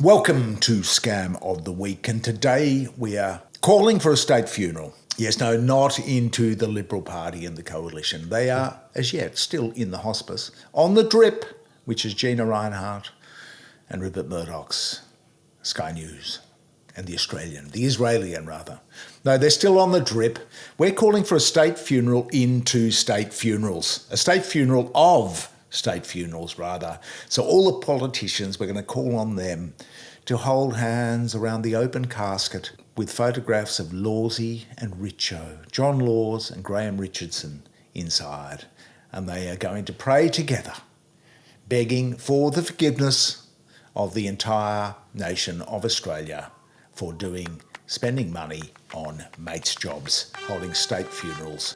Welcome to Scam of the Week, and today we are calling for a state funeral. Yes, no, not into the Liberal Party and the Coalition. They are, as yet, still in the hospice. On the drip, which is Gina Rinehart and Rupert Murdoch's Sky News and the Israelian rather. No, they're still on the drip. We're calling for a state funeral into state funerals. A state funeral of state funerals, rather. So all the politicians, we're going to call on them to hold hands around the open casket with photographs of Lawsy and Richo, John Laws and Graham Richardson inside. And they are going to pray together, begging for the forgiveness of the entire nation of Australia for spending money on mates' jobs, holding state funerals.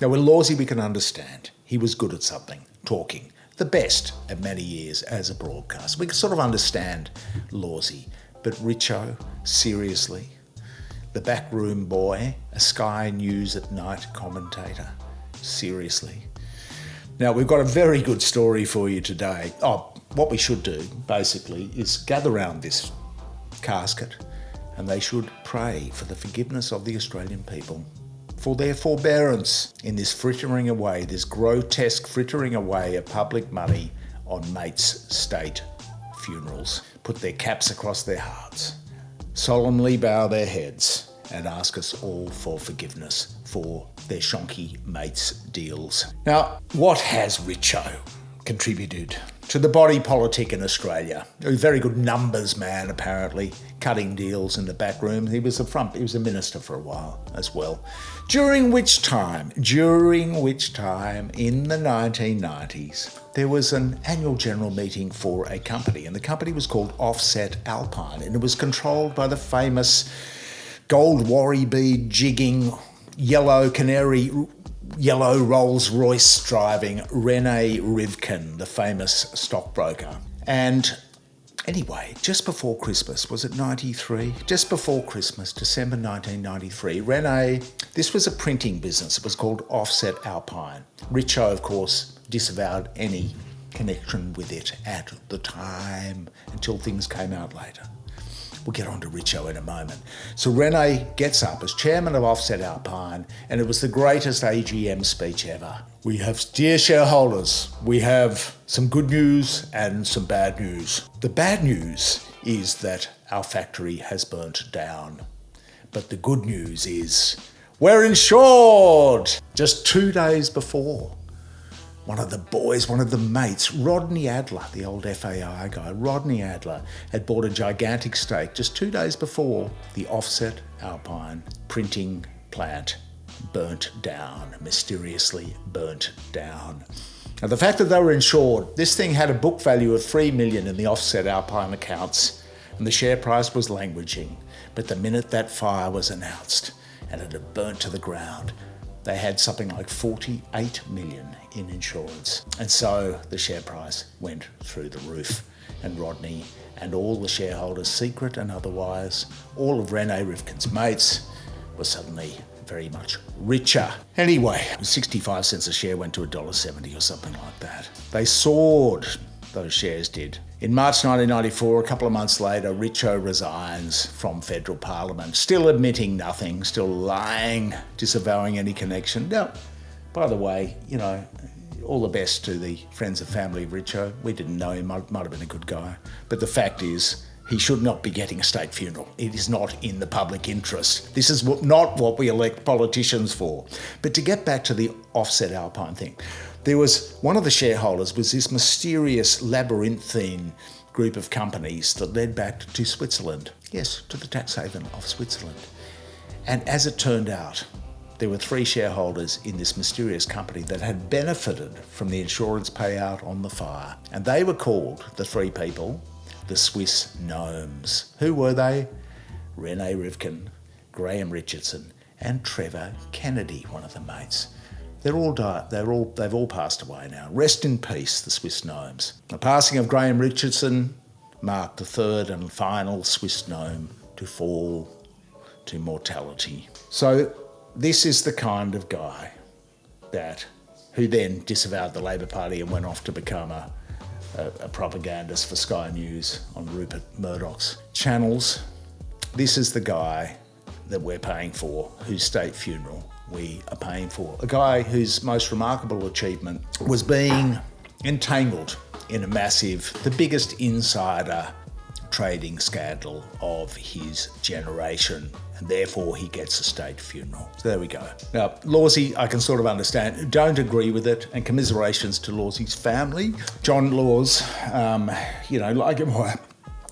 Now, with Lawsy, we can understand. He was good at something, talking. The best of many years as a broadcaster. We can sort of understand Lawsy. But Richo, seriously, the backroom boy, a Sky News at night commentator, seriously. Now, we've got a very good story for you today. What we should do, basically, is gather around this casket and they should pray for the forgiveness of the Australian people, for their forbearance in this frittering away, this grotesque frittering away of public money on mates' state funerals. Put their caps across their hearts, solemnly bow their heads and ask us all for forgiveness for their shonky mates' deals. Now, what has Richo contributed to the body politic in Australia? A very good numbers man, apparently, cutting deals in the back room. He was a minister for a while as well. During which time, in the 1990s, there was an annual general meeting for a company, and the company was called Offset Alpine, and it was controlled by the famous gold worry bead jigging, yellow Rolls-Royce driving Rene Rivkin, the famous stockbroker. And anyway, just before Christmas, was it 93? Just before Christmas, December 1993, Rene, this was a printing business. It was called Offset Alpine. Richo, of course, disavowed any connection with it at the time until things came out later. We'll get on to Richo in a moment. So Rene gets up as chairman of Offset Alpine, and it was the greatest AGM speech ever. We have, dear shareholders, we have some good news and some bad news. The bad news is that our factory has burnt down. But the good news is we're insured. Just 2 days before, one of the mates, Rodney Adler, the old FAI guy, Rodney Adler, had bought a gigantic stake just 2 days before the Offset Alpine printing plant burnt down, mysteriously burnt down. Now, the fact that they were insured, this thing had a book value of $3 million in the Offset Alpine accounts, and the share price was languishing. But the minute that fire was announced and it had burnt to the ground, they had something like $48 million in insurance. And so the share price went through the roof. And Rodney and all the shareholders, secret and otherwise, all of Rene Rivkin's mates, were suddenly very much richer. Anyway, 65 cents a share went to $1.70 or something like that. They soared, those shares did. In March 1994, a couple of months later, Richo resigns from federal parliament, still admitting nothing, still lying, disavowing any connection. Now, by the way, all the best to the friends and family of Richo. We didn't know him, might have been a good guy. But the fact is, he should not be getting a state funeral. It is not in the public interest. This is not what we elect politicians for. But to get back to the Offset Alpine thing, there was one of the shareholders was this mysterious labyrinthine group of companies that led back to Switzerland. Yes, to the tax haven of Switzerland. And as it turned out, there were 3 shareholders in this mysterious company that had benefited from the insurance payout on the fire. And they were called, the 3 people, the Swiss Gnomes. Who were they? Rene Rivkin, Graham Richardson, and Trevor Kennedy, one of the mates. They've all passed away now. Rest in peace, the Swiss Gnomes. The passing of Graham Richardson marked the 3rd and final Swiss gnome to fall to mortality. So this is the kind of guy that who then disavowed the Labor Party and went off to become a propagandist for Sky News on Rupert Murdoch's channels. This is the guy that we're paying for, whose state funeral we are paying for. A guy whose most remarkable achievement was being entangled in a massive, the biggest insider trading scandal of his generation, and therefore he gets a state funeral. So there we go. Now, Lawsy, I can sort of understand, don't agree with it, and commiserations to Lawsy's family. John Laws, like him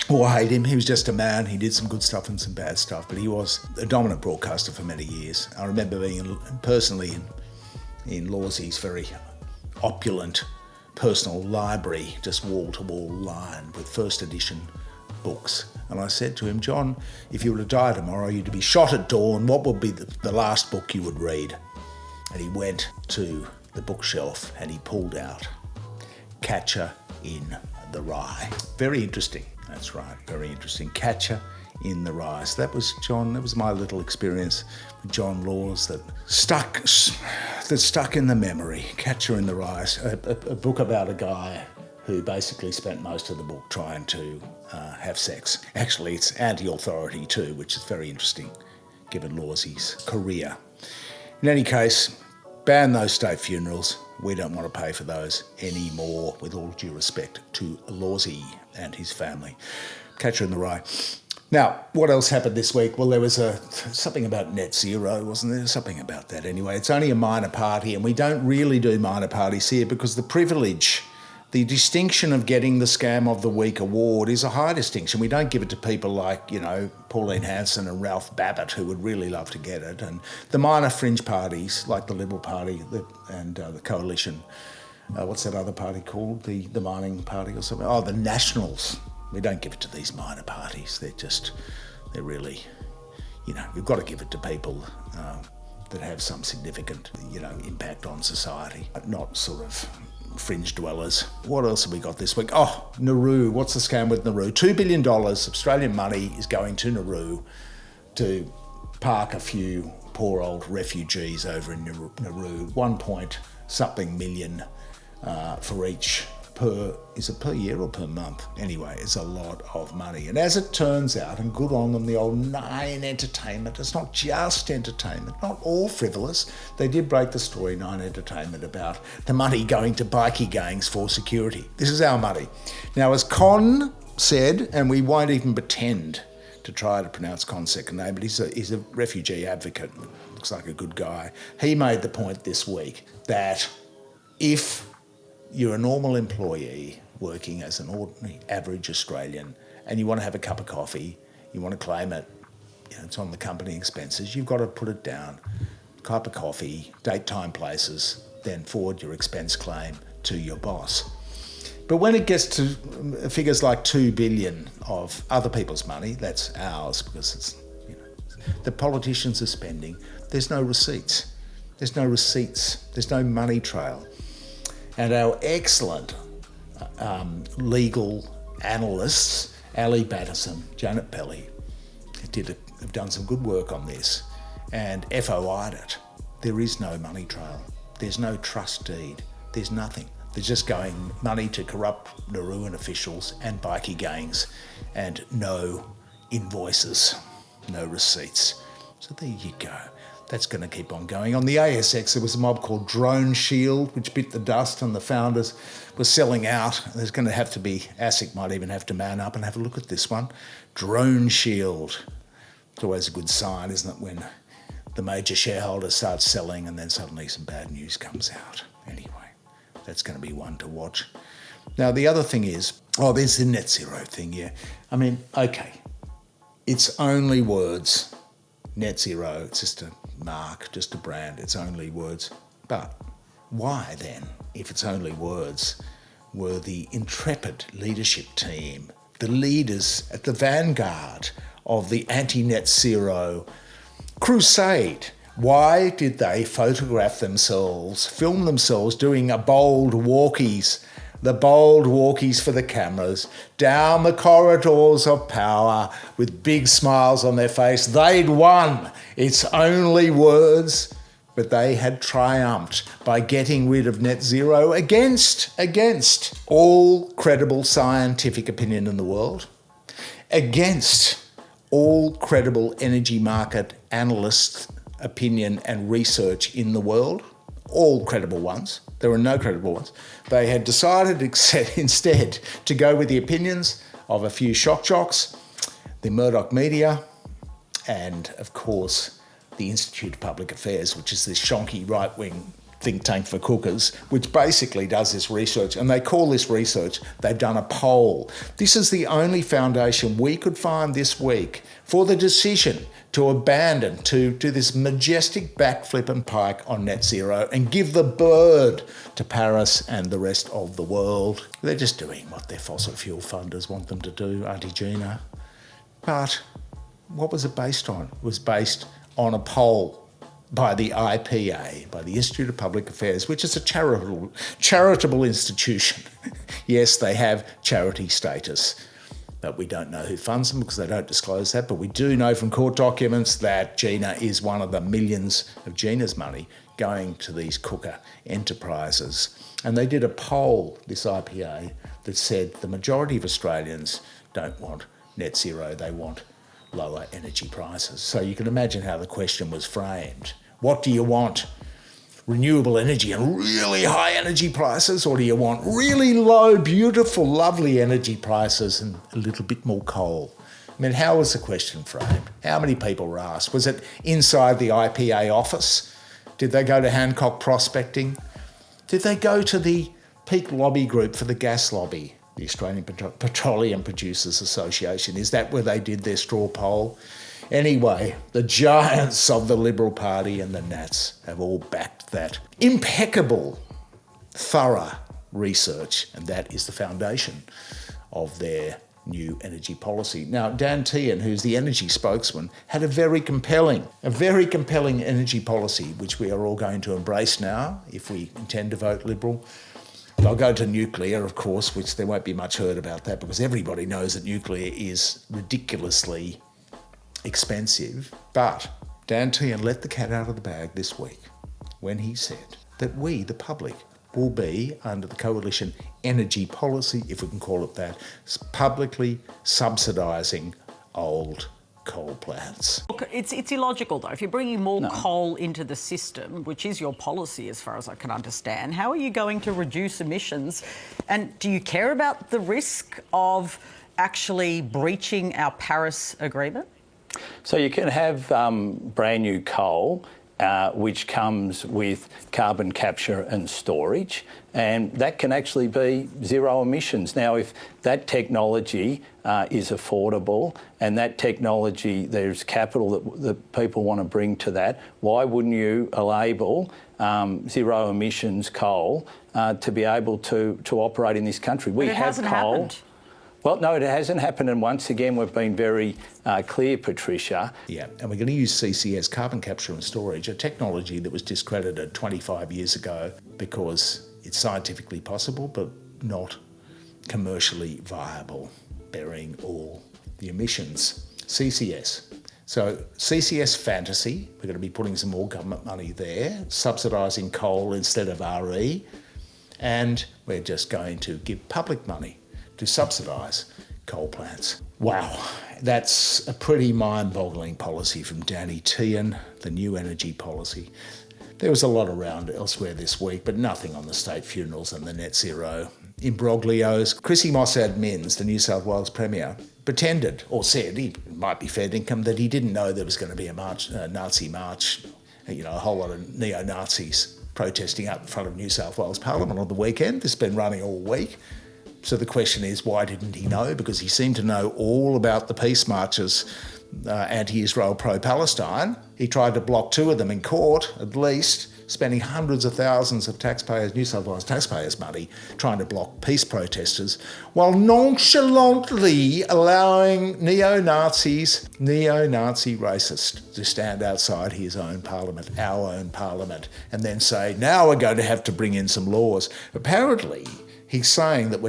or hate him, he was just a man. He did some good stuff and some bad stuff, but he was a dominant broadcaster for many years. I remember being personally in Lawsy's very opulent personal library, just wall-to-wall lined with first edition books. And I said to him, John, if you were to die tomorrow, you'd be shot at dawn, what would be the last book you would read? And he went to the bookshelf and he pulled out Catcher in the Rye. Very interesting. That's right, very interesting. Catcher in the Rye. So that was my little experience with John Laws that stuck in the memory. Catcher in the Rye, a book about a guy who basically spent most of the book trying to have sex. Actually, it's anti-authority too, which is very interesting, given Lawsy's career. In any case, ban those state funerals. We don't want to pay for those anymore, with all due respect to Lawsy and his family. Catcher in the Rye. Now, what else happened this week? Well, there was something about net zero, wasn't there? Something about that anyway. It's only a minor party, and we don't really do minor parties here because the privilege, the distinction of getting the Scam of the Week award is a high distinction. We don't give it to people like, Pauline Hanson and Ralph Babbitt, who would really love to get it. And the minor fringe parties, like the Liberal Party and the Coalition, what's that other party called? The Mining Party or something? Oh, the Nationals. We don't give it to these minor parties. They're really, you've got to give it to people that have some significant, impact on society, not sort of fringe dwellers. What else have we got this week? Oh, Nauru. What's the scam with Nauru? $2 billion Australian money is going to Nauru to park a few poor old refugees over in Nauru. 1 point something million for each is it per year or per month? Anyway, it's a lot of money. And as it turns out, and good on them, the old Nine Entertainment, it's not just entertainment, not all frivolous. They did break the story, Nine Entertainment, about the money going to bikie gangs for security. This is our money. Now, as Con said, and we won't even pretend to try to pronounce Con's second name, but he's a refugee advocate, looks like a good guy. He made the point this week that if you're a normal employee working as an ordinary, average Australian, and you want to have a cup of coffee, you want to claim it, it's on the company expenses, you've got to put it down, cup of coffee, date, time, places, then forward your expense claim to your boss. But when it gets to figures like 2 billion of other people's money, that's ours because it's, the politicians are spending, there's no receipts. There's no money trail. And our excellent legal analysts, Ali Batterson, Janet Pelly, have done some good work on this and FOI'd it. There is no money trail. There's no trust deed. There's nothing. There's just going money to corrupt Nauruan officials and bikie gangs and no invoices, no receipts. So there you go. That's going to keep on going. On the ASX, there was a mob called DroneShield, which bit the dust, and the founders were selling out. There's going to have to be, ASIC might even have to man up and have a look at this one. DroneShield. It's always a good sign, isn't it, when the major shareholder starts selling and then suddenly some bad news comes out. Anyway, that's going to be one to watch. Now, the other thing is, there's the net zero thing, yeah. I mean, okay, it's only words. Net zero, it's just a mark, just a brand, it's only words. But why then, if it's only words, were the intrepid leadership team, the leaders at the vanguard of the anti-net zero crusade, why did they photograph themselves, film themselves doing the bold walkies for the cameras, down the corridors of power with big smiles on their face? They'd won. It's only words, but they had triumphed by getting rid of net zero against all credible scientific opinion in the world, against all credible energy market analysts' opinion and research in the world, all credible ones. There were no credible ones. They had decided instead to go with the opinions of a few shock jocks, the Murdoch media, and of course the Institute of Public Affairs, which is this shonky right-wing think tank for cookers, which basically does this research. And they call this research, they've done a poll. This is the only foundation we could find this week for the decision to abandon, to do this majestic backflip and pike on net zero and give the bird to Paris and the rest of the world. They're just doing what their fossil fuel funders want them to do, Auntie Gina. But what was it based on? It was based on a poll by the IPA, by the Institute of Public Affairs, which is a charitable institution. Yes, they have charity status, but we don't know who funds them because they don't disclose that. But we do know from court documents that Gina is one of the millions of Gina's money going to these cooker enterprises. And they did a poll, this IPA, that said the majority of Australians don't want net zero, they want lower energy prices. So you can imagine how the question was framed. What do you want? Renewable energy and really high energy prices, or do you want really low, beautiful, lovely energy prices and a little bit more coal? I mean, how was the question framed? How many people were asked? Was it inside the IPA office? Did they go to Hancock Prospecting? Did they go to the peak lobby group for the gas lobby, the Australian Petroleum Producers Association? Is that where they did their straw poll? Anyway, the giants of the Liberal Party and the Nats have all backed that impeccable, thorough research, and that is the foundation of their new energy policy. Now, Dan Tehan, who's the energy spokesman, had a very compelling energy policy, which we are all going to embrace now if we intend to vote Liberal. They'll go to nuclear, of course, which there won't be much heard about that because everybody knows that nuclear is ridiculously expensive. But Dan Tehan let the cat out of the bag this week when he said that we, the public, will be, under the coalition energy policy, if we can call it that, publicly subsidising old coal plants. Look, it's illogical though. If you're bringing more coal into the system, which is your policy as far as I can understand, how are you going to reduce emissions? And do you care about the risk of actually breaching our Paris Agreement? So you can have brand new coal, which comes with carbon capture and storage, and that can actually be zero emissions. Now, if that technology is affordable and that technology, there's capital that people want to bring to that, why wouldn't you label zero emissions coal to be able to operate in this country? We have coal. Happened. Well, no, it hasn't happened, and once again, we've been very clear, Patricia. Yeah, and we're going to use CCS, carbon capture and storage, a technology that was discredited 25 years ago because it's scientifically possible but not commercially viable, burying all the emissions. CCS. So CCS fantasy, we're going to be putting some more government money there, subsidising coal instead of RE, and we're just going to give public money to subsidise coal plants. Wow, that's a pretty mind-boggling policy from Danny Tehan, the new energy policy. There was a lot around elsewhere this week, but nothing on the state funerals and the net zero imbroglios. Chrissy Mossad-Minns, the New South Wales Premier, pretended, or said, he might be fair dinkum, that he didn't know there was going to be a Nazi march, a whole lot of neo-Nazis protesting up in front of New South Wales Parliament on the weekend. This has been running all week. So the question is, why didn't he know? Because he seemed to know all about the peace marches, anti-Israel, pro-Palestine. He tried to block 2 of them in court, at least, spending hundreds of thousands of taxpayers, New South Wales taxpayers' money, trying to block peace protesters, while nonchalantly allowing neo-Nazi racists to stand outside his own parliament, our own parliament, and then say, now we're going to have to bring in some laws. Apparently, he's saying that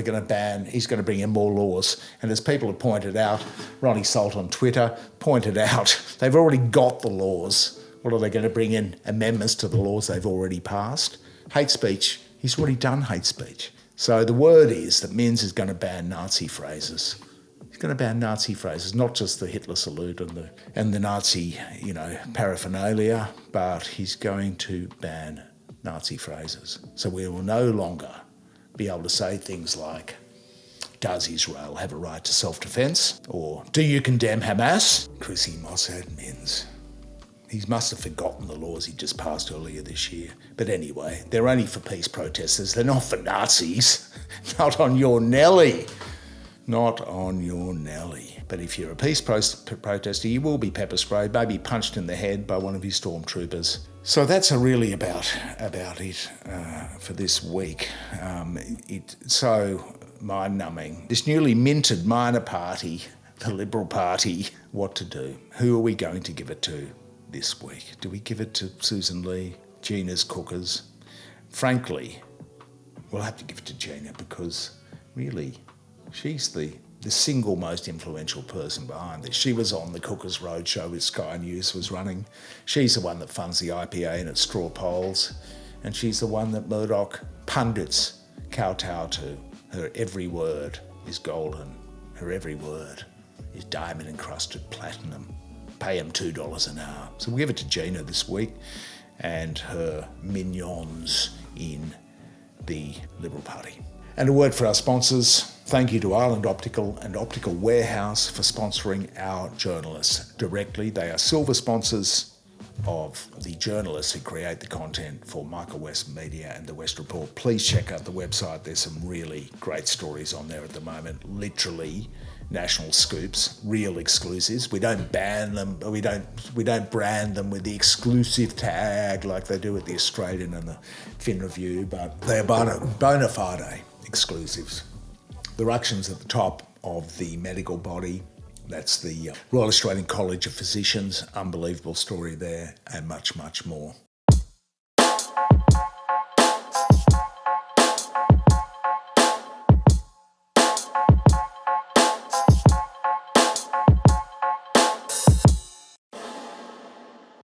he's going to bring in more laws. And as people have pointed out, Ronnie Salt on Twitter pointed out, they've already got the laws What are they going to bring in amendments to the laws they've already passed? Hate speech. He's already done hate speech. So the word is that Minns is going to ban Nazi phrases. He's going to ban Nazi phrases, not just the Hitler salute and the Nazi, paraphernalia, but he's going to ban Nazi phrases. So we will no longer be able to say things like, does Israel have a right to self-defence? Or do you condemn Hamas? Chrissy Mossad Minns. He must have forgotten the laws he just passed earlier this year. But anyway, they're only for peace protesters. They're not for Nazis. Not on your Nelly. Not on your Nelly. But if you're a peace protester, you will be pepper sprayed, maybe punched in the head by one of his stormtroopers. So that's really about it for this week. It's so mind-numbing. This newly minted minor party, the Liberal Party, what to do? Who are we going to give it to this week? Do we give it to Susan Lee, Gina's Cookers? Frankly, we'll have to give it to Gina because really, she's the single most influential person behind this. She was on the Cookers Roadshow with Sky News was running. She's the one that funds the IPA and its straw polls. And she's the one that Murdoch pundits kowtow to. Her every word is golden. Her every word is diamond-encrusted platinum. Pay him $2 an hour. So we'll give it to Gina this week and her minions in the Liberal Party. And a word for our sponsors. Thank you to Island Optical and Optical Warehouse for sponsoring our journalists directly. They are silver sponsors of the journalists who create the content for Michael West Media and the West Report. Please check out the website. There's some really great stories on there at the moment. Literally national scoops, real exclusives. We don't ban them, we don't brand them with the exclusive tag like they do at the Australian and the Fin Review, but they're bona fide exclusives. The Ructions at the top of the medical body. That's the Royal Australian College of Physicians. Unbelievable story there, and much, much more.